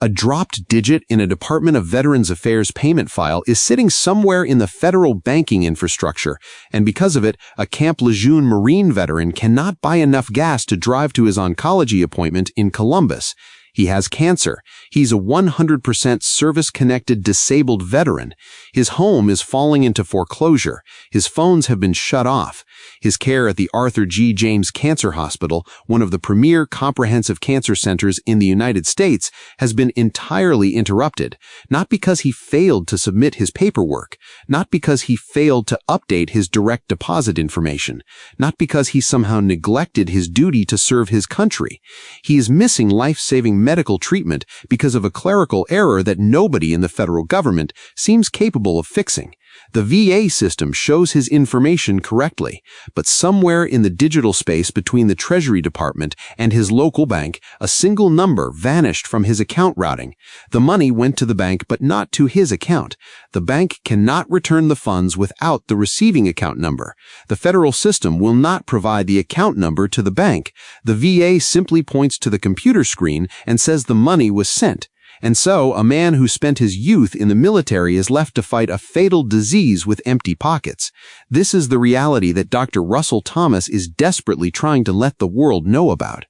A dropped digit in a Department of Veterans Affairs payment file is sitting somewhere in the federal banking infrastructure, and because of it, a Camp Lejeune Marine veteran cannot buy enough gas to drive to his oncology appointment in Columbus. He has cancer. He's a 100% service-connected disabled veteran. His home is falling into foreclosure. His phones have been shut off. His care at the Arthur G. James Cancer Hospital, one of the premier comprehensive cancer centers in the United States, has been entirely interrupted, not because he failed to submit his paperwork, not because he failed to update his direct deposit information, not because he somehow neglected his duty to serve his country. He is missing life-saving medical treatment because of a clerical error that nobody in the federal government seems capable of fixing. The VA system shows his information correctly, but somewhere in the digital space between the Treasury Department and his local bank, a single number vanished from his account routing. The money went to the bank but not to his account. The bank cannot return the funds without the receiving account number. The federal system will not provide the account number to the bank. The VA simply points to the computer screen and says the money was sent. And so, a man who spent his youth in the military is left to fight a fatal disease with empty pockets. This is the reality that Dr. Russell Thomas is desperately trying to let the world know about.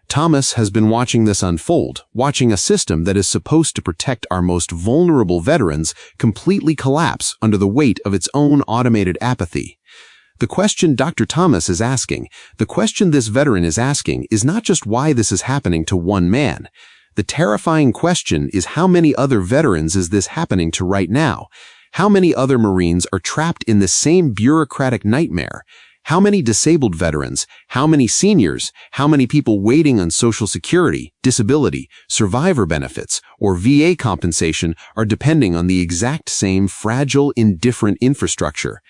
Thomas has been watching this unfold, watching a system that is supposed to protect our most vulnerable veterans completely collapse under the weight of its own automated apathy. The question Dr. Thomas is asking, the question this veteran is asking, is not just why this is happening to one man. The terrifying question is how many other veterans is this happening to right now? How many other Marines are trapped in the same bureaucratic nightmare? How many disabled veterans? How many seniors? How many people waiting on Social Security, disability, survivor benefits, or VA compensation are depending on the exact same fragile, indifferent infrastructure?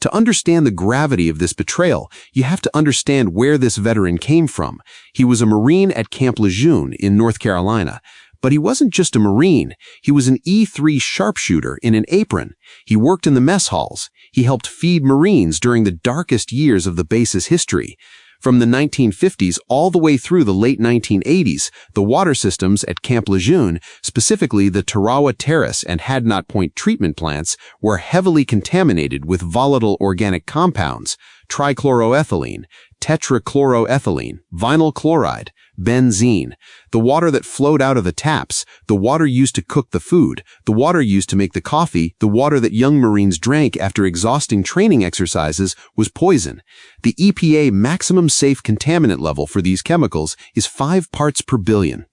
To understand the gravity of this betrayal, you have to understand where this veteran came from. He was a Marine at Camp Lejeune in North Carolina. But he wasn't just a Marine. He was an E3 sharpshooter in an apron. He worked in the mess halls. He helped feed Marines during the darkest years of the base's history. From the 1950s all the way through the late 1980s, the water systems at Camp Lejeune, specifically the Tarawa Terrace and Hadnot Point treatment plants, were heavily contaminated with volatile organic compounds, trichloroethylene, tetrachloroethylene, vinyl chloride, benzene, the water that flowed out of the taps, the water used to cook the food, the water used to make the coffee, the water that young Marines drank after exhausting training exercises was poison. The EPA maximum safe contaminant level for these chemicals is 5 parts per billion.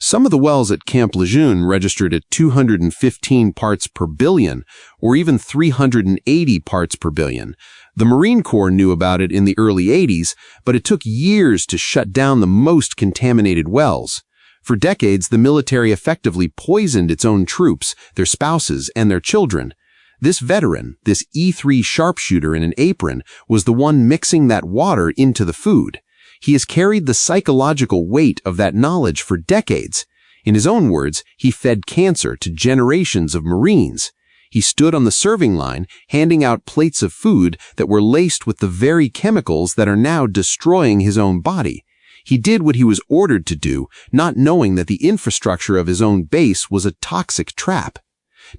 Some of the wells at Camp Lejeune registered at 215 parts per billion, or even 380 parts per billion. The Marine Corps knew about it in the early 80s, but it took years to shut down the most contaminated wells. For decades, the military effectively poisoned its own troops, their spouses, and their children. This veteran, this E3 sharpshooter in an apron, was the one mixing that water into the food. He has carried the psychological weight of that knowledge for decades. In his own words, he fed cancer to generations of Marines. He stood on the serving line, handing out plates of food that were laced with the very chemicals that are now destroying his own body. He did what he was ordered to do, not knowing that the infrastructure of his own base was a toxic trap.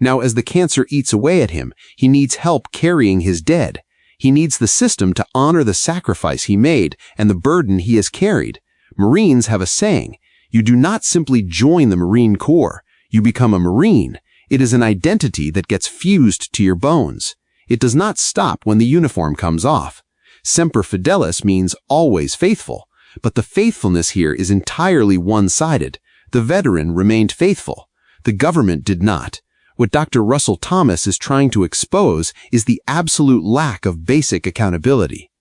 Now, as the cancer eats away at him, he needs help carrying his dead. He needs the system to honor the sacrifice he made and the burden he has carried. Marines have a saying, you do not simply join the Marine Corps, you become a Marine. It is an identity that gets fused to your bones. It does not stop when the uniform comes off. Semper Fidelis means always faithful, but the faithfulness here is entirely one-sided. The veteran remained faithful. The government did not. What Dr. Russell Thomas is trying to expose is the absolute lack of basic accountability.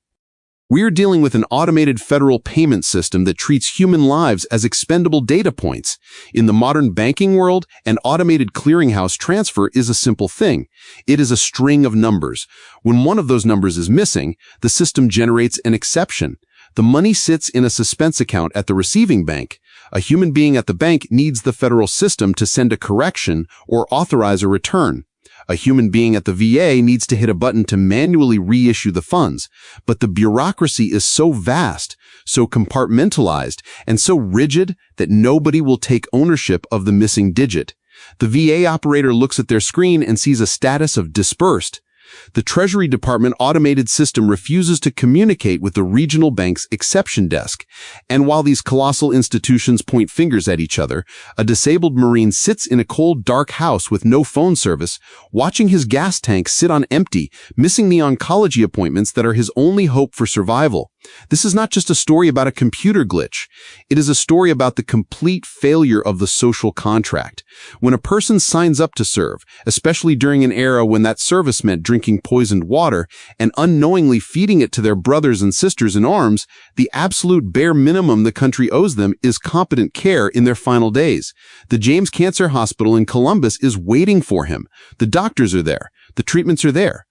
We're dealing with an automated federal payment system that treats human lives as expendable data points. In the modern banking world, an automated clearinghouse transfer is a simple thing. It is a string of numbers. When one of those numbers is missing, the system generates an exception. The money sits in a suspense account at the receiving bank. A human being at the bank needs the federal system to send a correction or authorize a return. A human being at the VA needs to hit a button to manually reissue the funds. But the bureaucracy is so vast, so compartmentalized, and so rigid that nobody will take ownership of the missing digit. The VA operator looks at their screen and sees a status of disbursed. The Treasury Department automated system refuses to communicate with the regional bank's exception desk. And while these colossal institutions point fingers at each other, a disabled Marine sits in a cold, dark house with no phone service, watching his gas tank sit on empty, missing the oncology appointments that are his only hope for survival. This is not just a story about a computer glitch. It is a story about the complete failure of the social contract. When a person signs up to serve, especially during an era when that service meant drinking poisoned water and unknowingly feeding it to their brothers and sisters in arms, the absolute bare minimum the country owes them is competent care in their final days. The James Cancer Hospital in Columbus is waiting for him. The doctors are there. The treatments are there.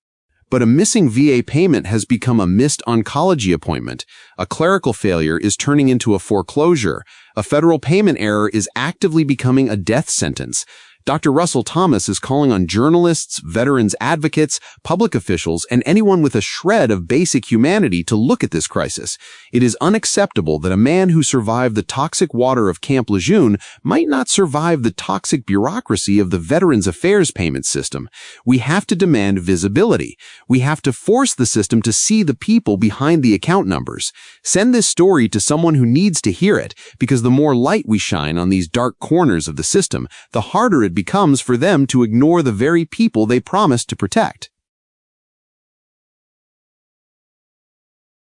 But a missing VA payment has become a missed oncology appointment. A clerical failure is turning into a foreclosure. A federal payment error is actively becoming a death sentence. Dr. Russell Thomas is calling on journalists, veterans advocates, public officials, and anyone with a shred of basic humanity to look at this crisis. It is unacceptable that a man who survived the toxic water of Camp Lejeune might not survive the toxic bureaucracy of the Veterans Affairs payment system. We have to demand visibility. We have to force the system to see the people behind the account numbers. Send this story to someone who needs to hear it, because the more light we shine on these dark corners of the system, the harder it becomes for them to ignore the very people they promised to protect.